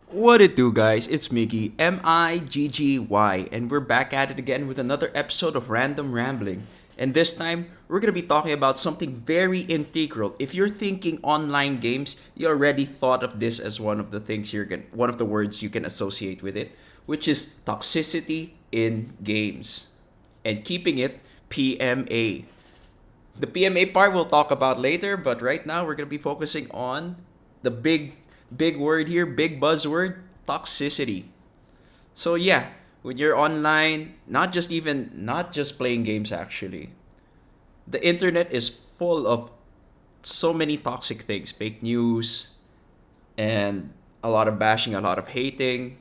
What it do, guys? It's Miggy, Miggy, and we're back at it again with another episode of Random Rambling. And this time, we're gonna be talking about something very integral. If you're thinking online games, you already thought of this as one of the things one of the words you can associate with it, which is toxicity in games, and keeping it PMA. The PMA part we'll talk about later, but right now we're gonna be focusing on the big word here, big buzzword, toxicity. So yeah, when you're online, not just playing games actually. The internet is full of so many toxic things, fake news and a lot of bashing, a lot of hating.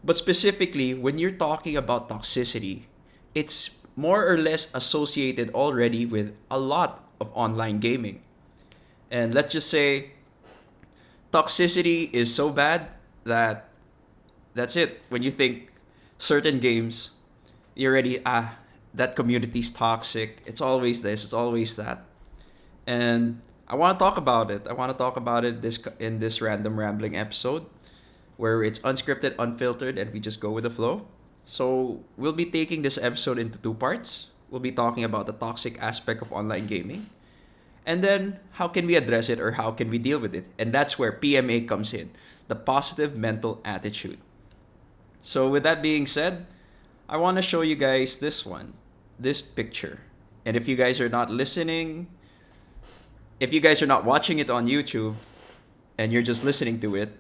But specifically, when you're talking about toxicity, it's more or less associated already with a lot of online gaming. And let's just say toxicity is so bad that that's it. When you think certain games, you already that community's toxic. It's always this. It's always that. And I want to talk about it. I want to talk about it this random rambling episode where it's unscripted, unfiltered, and we just go with the flow. So we'll be taking this episode into two parts. We'll be talking about the toxic aspect of online gaming, and then how can we address it or how can we deal with it? And that's where PMA comes in, the positive mental attitude. So with that being said, I want to show you guys this picture. And if you guys are not listening, if you guys are not watching it on YouTube and you're just listening to it,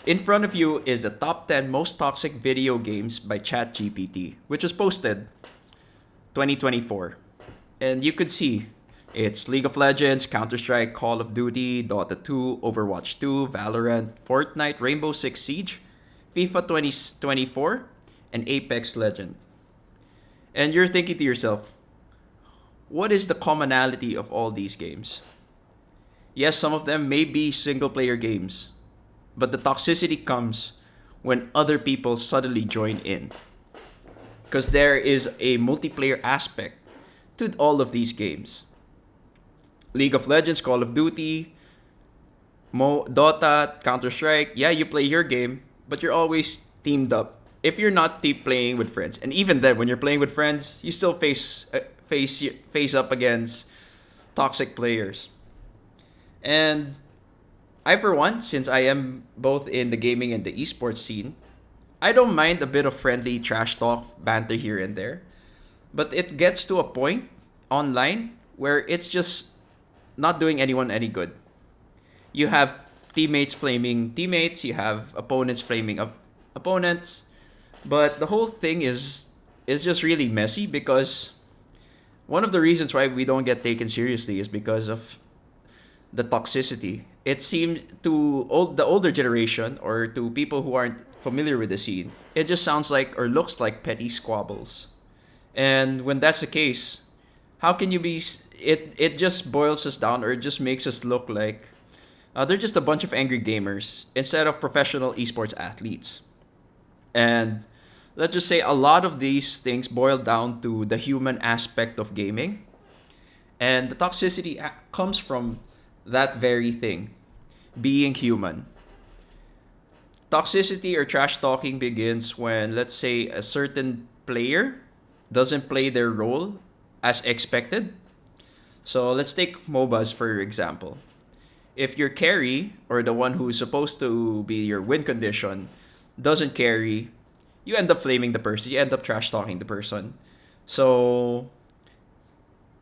in front of you is the top 10 most toxic video games by ChatGPT, which was posted 2024. And you could see it's League of Legends, Counter-Strike, Call of Duty, Dota 2, Overwatch 2, Valorant, Fortnite, Rainbow Six Siege, FIFA 2024, and Apex Legend. And you're thinking to yourself, what is the commonality of all these games? Yes, some of them may be single-player games, but the toxicity comes when other people suddenly join in. Because there is a multiplayer aspect to all of these games. League of Legends, Call of Duty, Dota, Counter-Strike. Yeah, you play your game, but you're always teamed up. If you're not playing with friends, and even then, when you're playing with friends, you still face up against toxic players. And I, for one, since I am both in the gaming and the eSports scene, I don't mind a bit of friendly trash talk, banter here and there. But it gets to a point online where it's just not doing anyone any good. You have teammates flaming teammates, you have opponents flaming opponents, but the whole thing is just really messy because one of the reasons why we don't get taken seriously is because of the toxicity. It seems to the older generation or to people who aren't familiar with the scene, it just sounds like or looks like petty squabbles. And when that's the case, how can you be? It just boils us down, or it just makes us look like they're just a bunch of angry gamers instead of professional esports athletes. And let's just say a lot of these things boil down to the human aspect of gaming, and the toxicity comes from that very thing, being human. Toxicity or trash talking begins when, let's say, a certain player doesn't play their role as expected. So let's take MOBAs for example. If your carry or the one who's supposed to be your win condition doesn't carry, you end up flaming the person. You end up trash talking the person. So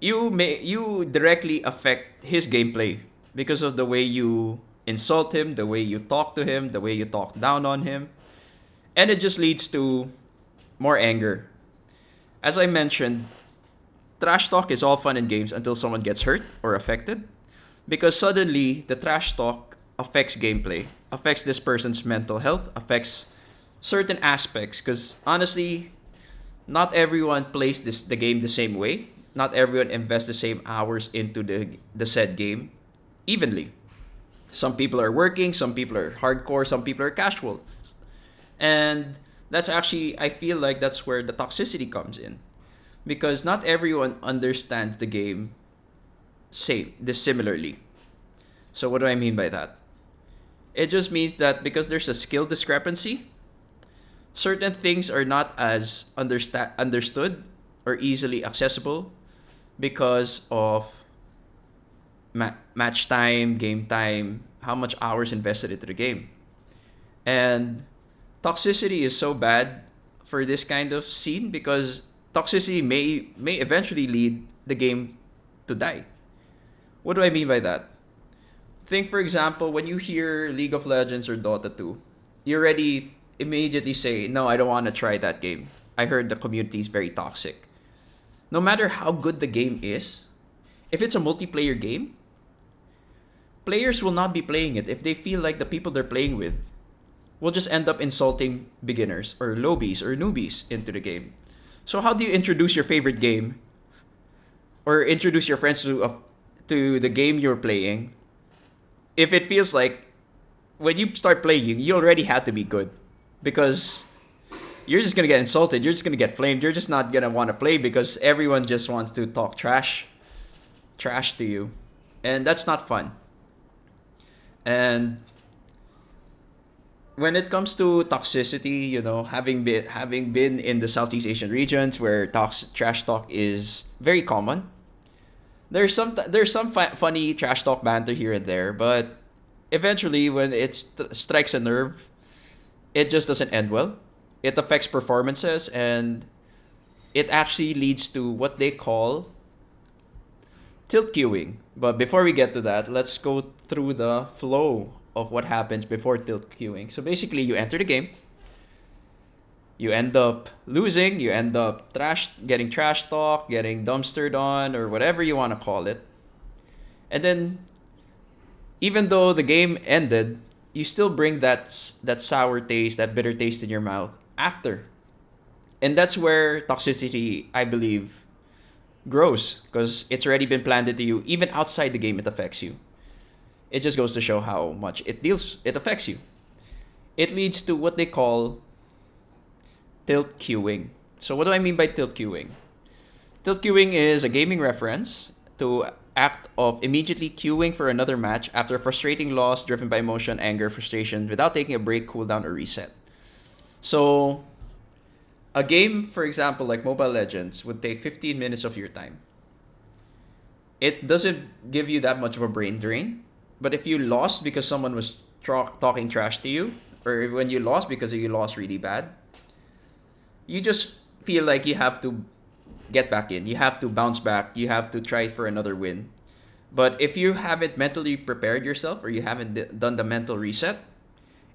you directly affect his gameplay because of the way you insult him, the way you talk to him, the way you talk down on him, and it just leads to more anger. As I mentioned, trash talk is all fun and games until someone gets hurt or affected. Because suddenly, the trash talk affects gameplay, affects this person's mental health, affects certain aspects. Because honestly, not everyone plays the game the same way. Not everyone invests the same hours into the said game evenly. Some people are working, some people are hardcore, some people are casual. And that's actually, I feel like that's where the toxicity comes in. Because not everyone understands the game similarly. So what do I mean by that? It just means that because there's a skill discrepancy, certain things are not as understood or easily accessible because of match time, game time, how much hours invested into the game. And toxicity is so bad for this kind of scene because toxicity may eventually lead the game to die. What do I mean by that? Think, for example, when you hear League of Legends or Dota 2, you already immediately say, no, I don't want to try that game. I heard the community is very toxic. No matter how good the game is, if it's a multiplayer game, players will not be playing it if they feel like the people they're playing with will just end up insulting beginners or lowbies or newbies into the game. So how do you introduce your favorite game or introduce your friends to the game you're playing if it feels like when you start playing, you already have to be good because you're just going to get insulted. You're just going to get flamed. You're just not going to want to play because everyone just wants to talk trash to you. And that's not fun. And when it comes to toxicity, having been in the Southeast Asian regions where trash talk is very common, there's some funny trash talk banter here and there, but eventually when it strikes a nerve, it just doesn't end well. It affects performances and it actually leads to what they call tilt queuing. But before we get to that, let's go through the flow of what happens before tilt queuing. So basically, you enter the game, you end up losing, you end up getting trash talk, getting dumpstered on, or whatever you want to call it. And then, even though the game ended, you still bring that sour taste, that bitter taste in your mouth after. And that's where toxicity, I believe, grows because it's already been planted into you. Even outside the game, it affects you. It just goes to show how much it affects you. It leads to what they call tilt queuing. So what do I mean by tilt queuing? Tilt queuing is a gaming reference to act of immediately queuing for another match after a frustrating loss driven by emotion, anger, frustration without taking a break, cooldown, or reset. So a game, for example, like Mobile Legends, would take 15 minutes of your time. It doesn't give you that much of a brain drain. But if you lost because someone was talking trash to you, or when you lost because you lost really bad, you just feel like you have to get back in. You have to bounce back. You have to try for another win. But if you haven't mentally prepared yourself or you haven't done the mental reset,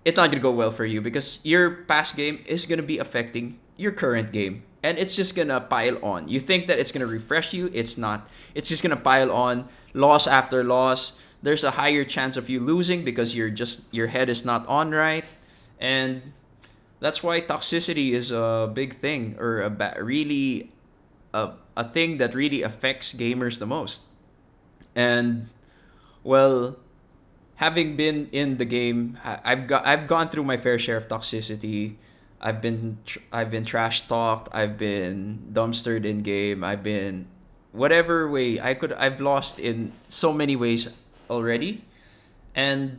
it's not going to go well for you because your past game is going to be affecting your current game. And it's just going to pile on. You think that it's going to refresh you. It's not. It's just going to pile on loss after loss. There's a higher chance of you losing because your head is not on right. And that's why toxicity is a big thing or a thing that really affects gamers the most. And well, having been in the game, I've gone through my fair share of toxicity. I've been trash talked. I've been dumpstered in game. I've been whatever way I've lost in so many ways already. And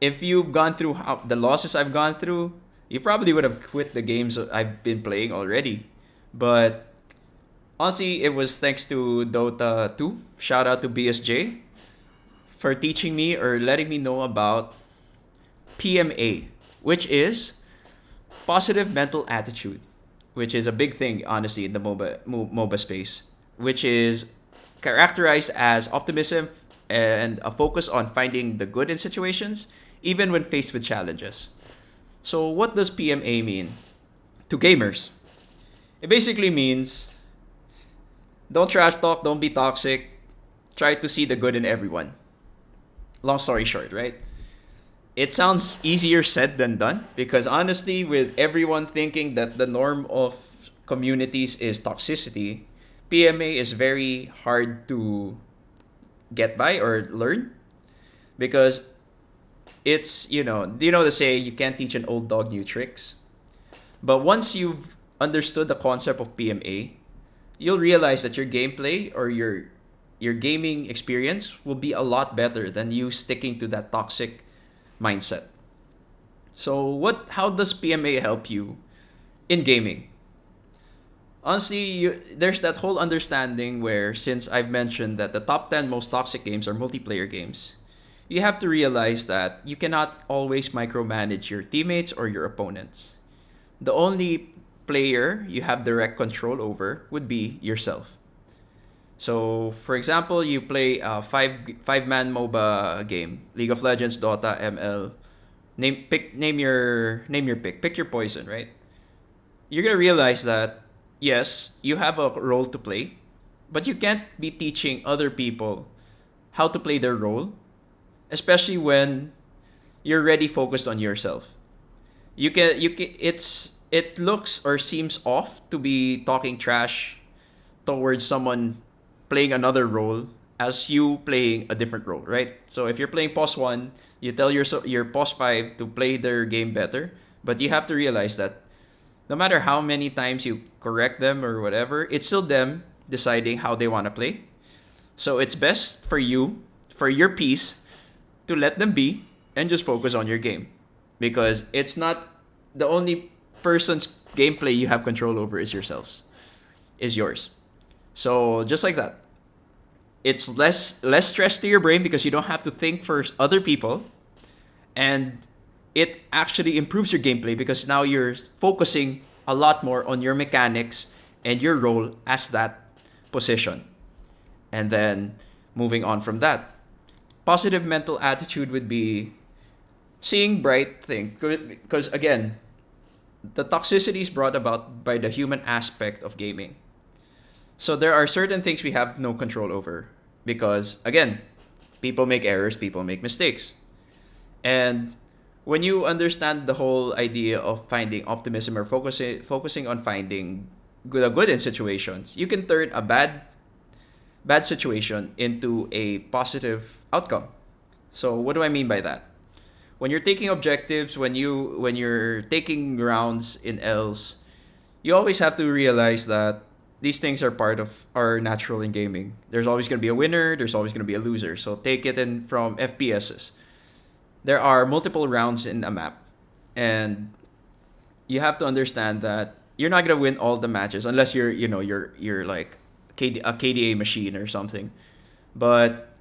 if you've gone through the losses I've gone through, you probably would have quit the games I've been playing already. But honestly, it was thanks to Dota 2. Shout out to BSJ for teaching me or letting me know about PMA, which is positive mental attitude, which is a big thing, honestly, in the MOBA space, which is characterized as optimism and a focus on finding the good in situations, even when faced with challenges. So what does PMA mean to gamers? It basically means don't trash talk, don't be toxic, try to see the good in everyone. Long story short, right? It sounds easier said than done because honestly, with everyone thinking that the norm of communities is toxicity, PMA is very hard to get by or learn because it's, the saying, you can't teach an old dog new tricks. But once you've understood the concept of PMA, you'll realize that your gameplay or your gaming experience will be a lot better than you sticking to that toxic mindset. So how does PMA help you in gaming? Honestly, there's that whole understanding where, since I've mentioned that the top 10 most toxic games are multiplayer games, you have to realize that you cannot always micromanage your teammates or your opponents. The only player you have direct control over would be yourself. So, for example, you play a five man MOBA game, League of Legends, Dota, ML. Name your pick. Pick your poison, right? You're gonna realize that yes, you have a role to play, but you can't be teaching other people how to play their role, especially when you're already focused on yourself. It looks or seems off to be talking trash towards someone playing another role as you playing a different role, right? So if you're playing POS 1, you tell your POS 5 to play their game better, but you have to realize that no matter how many times you correct them or whatever, it's still them deciding how they want to play. So it's best for you, for your peace, to let them be and just focus on your game. Because it's not the only person's gameplay you have control over is yours. So just like that, it's less stress to your brain because you don't have to think for other people, and it actually improves your gameplay because now you're focusing a lot more on your mechanics and your role as that position. And then moving on from that, positive mental attitude would be seeing bright things, because again, the toxicity is brought about by the human aspect of gaming. So there are certain things we have no control over because, again, people make errors, people make mistakes. And when you understand the whole idea of finding optimism or focusing on finding the good in situations, you can turn a bad situation into a positive outcome. So what do I mean by that? When you're taking objectives, when you're taking rounds in L's, you always have to realize that these things are part of are natural in gaming. There's always going to be a winner, there's always going to be a loser. So take it in from FPSs. There are multiple rounds in a map, and you have to understand that you're not going to win all the matches unless you're like a KDA machine or something. But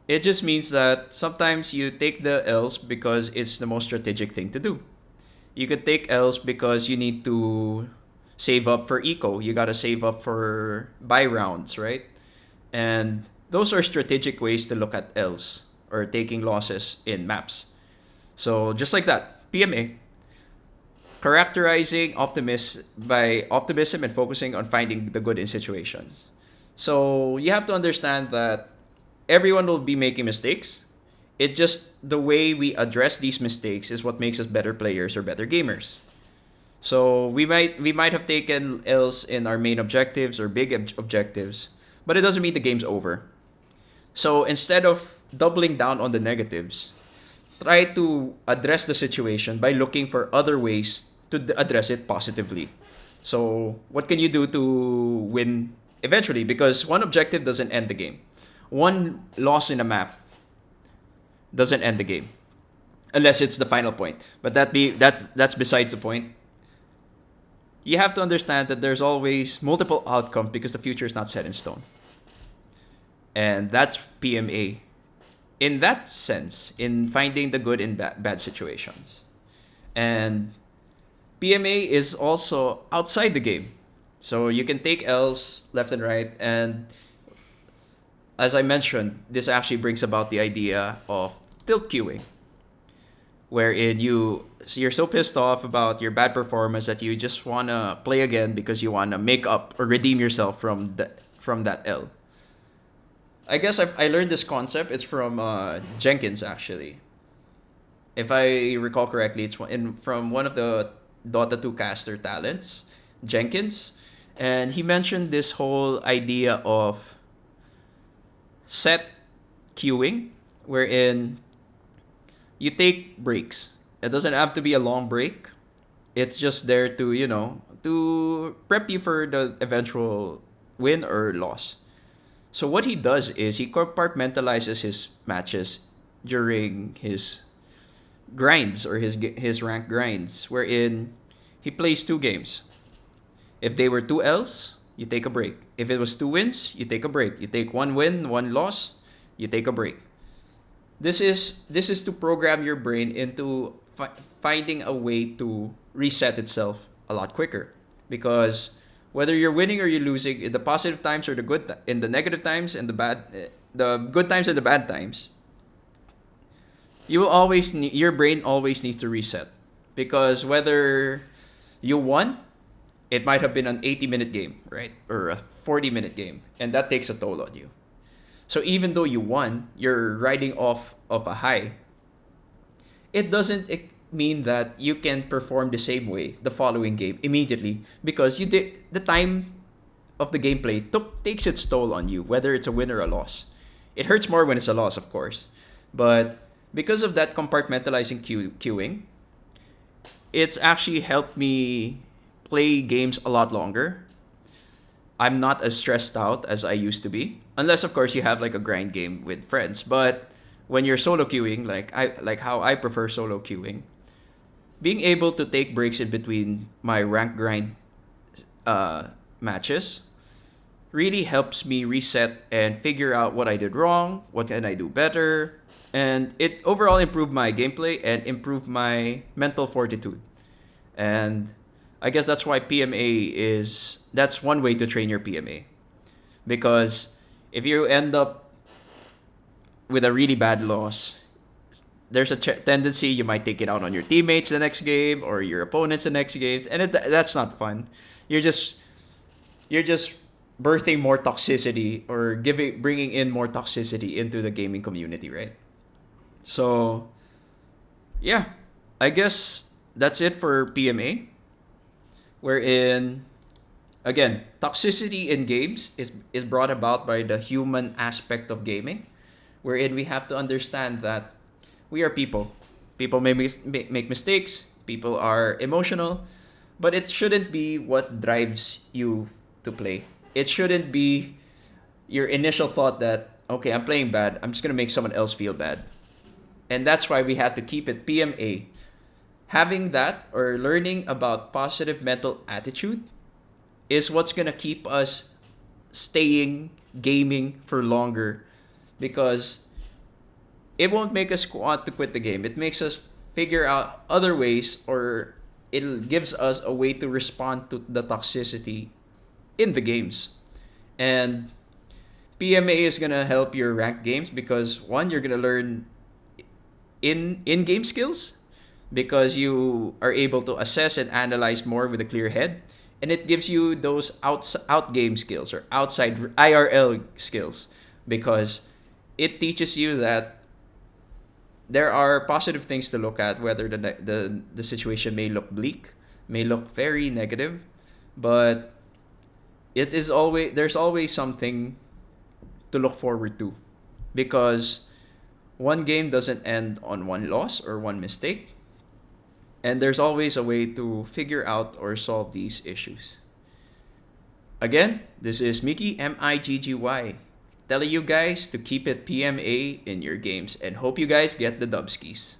it just means that sometimes you take the L's because it's the most strategic thing to do. You could take L's because you need to save up for eco. You gotta save up for buy rounds, right? And those are strategic ways to look at L's or taking losses in maps. So just like that, PMA, characterizing optimism and focusing on finding the good in situations. So you have to understand that everyone will be making mistakes. It just the way we address these mistakes is what makes us better players or better gamers. So we might have taken L's in our main objectives or big objectives, but it doesn't mean the game's over. So instead of doubling down on the negatives, try to address the situation by looking for other ways to address it positively. So what can you do to win eventually? Because one objective doesn't end the game. One loss in a map doesn't end the game, unless it's the final point. But that's besides the point. You have to understand that there's always multiple outcomes because the future is not set in stone. And that's PMA in that sense, in finding the good in bad situations. And PMA is also outside the game. So you can take L's left and right. And as I mentioned, this actually brings about the idea of tilt queuing, wherein you're so pissed off about your bad performance that you just want to play again because you want to make up or redeem yourself from that L. I guess I learned this concept. It's from Jenkins, actually. If I recall correctly, it's from one of the Dota 2 caster talents, Jenkins. And he mentioned this whole idea of set queuing, wherein you take breaks. It doesn't have to be a long break. It's just there to prep you for the eventual win or loss. So what he does is he compartmentalizes his matches during his grinds or his rank grinds, wherein he plays 2 games. If they were 2 L's, you take a break. If it was 2 wins, you take a break. You take 1 win, 1 loss, you take a break. This is to program your brain into finding a way to reset itself a lot quicker, because whether you're winning or you're losing, in the positive times or in the negative times and the good times and the bad times, your brain always needs to reset, because whether you won, it might have been an 80-minute game, right? Or a 40-minute game, and that takes a toll on you. So even though you won, you're riding off of a high. It doesn't mean that you can perform the same way the following game immediately, because the time of the gameplay takes its toll on you, whether it's a win or a loss. It hurts more when it's a loss, of course, but because of that compartmentalizing queuing, it's actually helped me play games a lot longer. I'm not as stressed out as I used to be, unless of course you have like a grind game with friends. But when you're solo queuing, like how I prefer solo queuing, being able to take breaks in between my rank grind matches really helps me reset and figure out what I did wrong, what can I do better, and it overall improved my gameplay and improved my mental fortitude. And I guess that's why that's one way to train your PMA. Because if you end up with a really bad loss, there's a tendency you might take it out on your teammates the next game or your opponents the next games, and that's not fun. You're just birthing more toxicity, or bringing in more toxicity into the gaming community, right? So, yeah, I guess that's it for PMA. Wherein, again, toxicity in games is brought about by the human aspect of gaming, wherein we have to understand that we are people. People may make mistakes, people are emotional, but it shouldn't be what drives you to play. It shouldn't be your initial thought that, okay, I'm playing bad, I'm just going to make someone else feel bad. And that's why we have to keep it PMA. Having that, or learning about positive mental attitude, is what's going to keep us staying gaming for longer, because it won't make us want to quit the game. It makes us figure out other ways, or it gives us a way to respond to the toxicity in the games. And PMA is going to help your ranked games because, one, you're going to learn in-game skills, because you are able to assess and analyze more with a clear head. And it gives you those out-game skills, or outside IRL skills, because it teaches you that there are positive things to look at, whether the situation may look bleak, may look very negative, but there's always something to look forward to, because one game doesn't end on one loss or one mistake, and there's always a way to figure out or solve these issues. Again, this is Miggy, Miggy, telling you guys to keep it PMA in your games, and hope you guys get the dubskis.